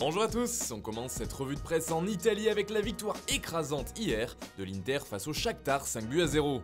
Bonjour à tous, on commence cette revue de presse en Italie avec la victoire écrasante hier de l'Inter face au Shakhtar 5-0.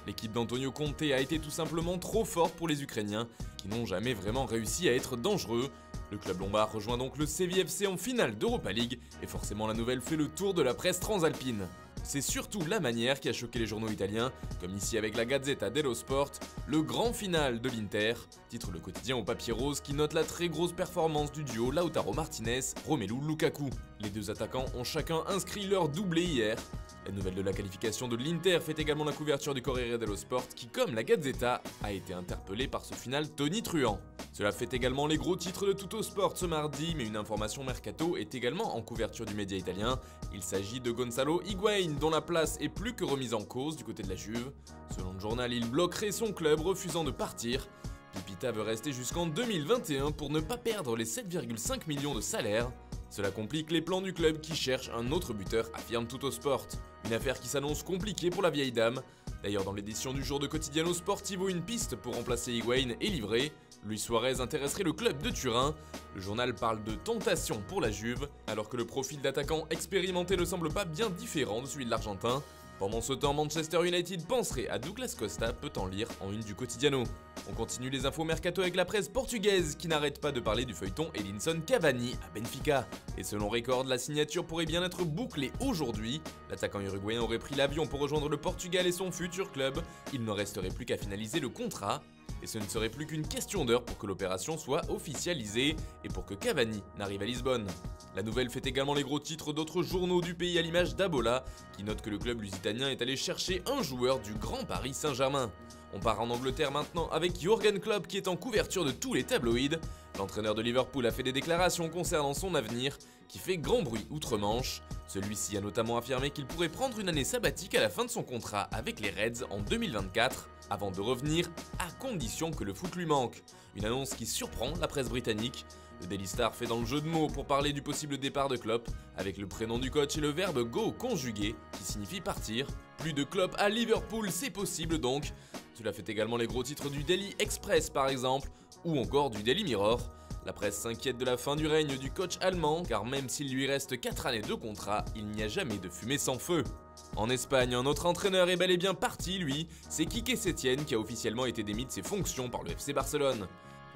L'équipe d'Antonio Conte a été tout simplement trop forte pour les Ukrainiens qui n'ont jamais vraiment réussi à être dangereux. Le club lombard rejoint donc le CVFC en finale d'Europa League et forcément la nouvelle fait le tour de la presse transalpine. C'est surtout la manière qui a choqué les journaux italiens, comme ici avec la Gazzetta dello Sport, le grand final de l'Inter, titre le quotidien au papier rose qui note la très grosse performance du duo Lautaro Martinez-Romelu Lukaku. Les deux attaquants ont chacun inscrit leur doublé hier. La nouvelle de la qualification de l'Inter fait également la couverture du Corriere dello Sport qui, comme la Gazzetta, a été interpellé par ce final tonitruant. Cela fait également les gros titres de Tuttosport ce mardi, mais une information mercato est également en couverture du média italien. Il s'agit de Gonzalo Higuain, dont la place est plus que remise en cause du côté de la Juve. Selon le journal, il bloquerait son club refusant de partir. Pipita veut rester jusqu'en 2021 pour ne pas perdre les 7,5 millions de salaire. Cela complique les plans du club qui cherche un autre buteur, affirme Tuttosport. Une affaire qui s'annonce compliquée pour la vieille dame. D'ailleurs, dans l'édition du jour de Quotidiano Sportivo, une piste pour remplacer Higuain est livrée. Luis Suarez intéresserait le club de Turin. Le journal parle de tentation pour la Juve, alors que le profil d'attaquant expérimenté ne semble pas bien différent de celui de l'Argentin. Pendant ce temps, Manchester United penserait à Douglas Costa, peut-en lire en une du Quotidiano. On continue les infos mercato avec la presse portugaise qui n'arrête pas de parler du feuilleton Edinson Cavani à Benfica. Et selon Record, la signature pourrait bien être bouclée aujourd'hui. L'attaquant uruguayen aurait pris l'avion pour rejoindre le Portugal et son futur club. Il ne resterait plus qu'à finaliser le contrat. Et ce ne serait plus qu'une question d'heure pour que l'opération soit officialisée et pour que Cavani n'arrive à Lisbonne. La nouvelle fait également les gros titres d'autres journaux du pays à l'image d'Abola, qui note que le club lusitanien est allé chercher un joueur du Grand Paris Saint-Germain. On part en Angleterre maintenant avec Jürgen Klopp qui est en couverture de tous les tabloïds. L'entraîneur de Liverpool a fait des déclarations concernant son avenir, qui fait grand bruit outre-Manche. Celui-ci a notamment affirmé qu'il pourrait prendre une année sabbatique à la fin de son contrat avec les Reds en 2024, avant de revenir à condition que le foot lui manque. Une annonce qui surprend la presse britannique. Le Daily Star fait dans le jeu de mots pour parler du possible départ de Klopp, avec le prénom du coach et le verbe go conjugué, qui signifie partir. Plus de Klopp à Liverpool, c'est possible donc. Cela fait également les gros titres du Daily Express par exemple, ou encore du Daily Mirror. La presse s'inquiète de la fin du règne du coach allemand, car même s'il lui reste 4 années de contrat, il n'y a jamais de fumée sans feu. En Espagne, un autre entraîneur est bel et bien parti, lui, c'est Quique Setién qui a officiellement été démis de ses fonctions par le FC Barcelone.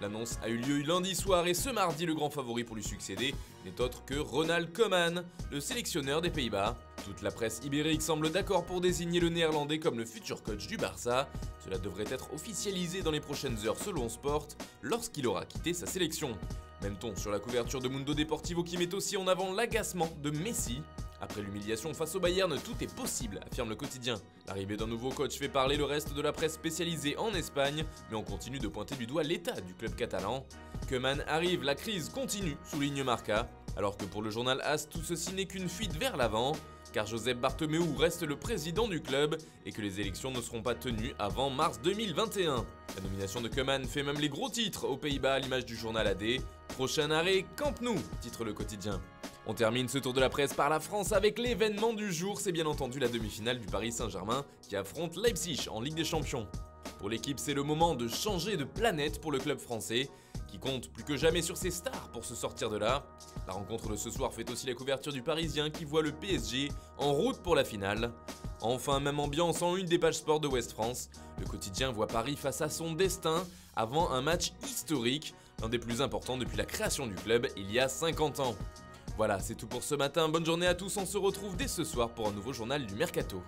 L'annonce a eu lieu lundi soir et ce mardi, le grand favori pour lui succéder n'est autre que Ronald Koeman, le sélectionneur des Pays-Bas. Toute la presse ibérique semble d'accord pour désigner le néerlandais comme le futur coach du Barça. Cela devrait être officialisé dans les prochaines heures selon Sport, lorsqu'il aura quitté sa sélection. Même ton sur la couverture de Mundo Deportivo qui met aussi en avant l'agacement de Messi. Après l'humiliation face au Bayern, tout est possible, affirme le quotidien. L'arrivée d'un nouveau coach fait parler le reste de la presse spécialisée en Espagne, mais on continue de pointer du doigt l'état du club catalan. Koeman arrive, la crise continue, souligne Marca, alors que pour le journal AS, tout ceci n'est qu'une fuite vers l'avant, car Josep Bartomeu reste le président du club et que les élections ne seront pas tenues avant mars 2021. La nomination de Koeman fait même les gros titres aux Pays-Bas à l'image du journal AD. Prochain arrêt, Camp Nou, titre le quotidien. On termine ce tour de la presse par la France avec l'événement du jour, c'est bien entendu la demi-finale du Paris Saint-Germain qui affronte Leipzig en Ligue des Champions. Pour l'équipe, c'est le moment de changer de planète pour le club français, qui compte plus que jamais sur ses stars pour se sortir de là. La rencontre de ce soir fait aussi la couverture du Parisien qui voit le PSG en route pour la finale. Enfin, même ambiance en une des pages sport de Ouest France. Le quotidien voit Paris face à son destin avant un match historique, l'un des plus importants depuis la création du club il y a 50 ans. Voilà, c'est tout pour ce matin, bonne journée à tous, on se retrouve dès ce soir pour un nouveau journal du Mercato.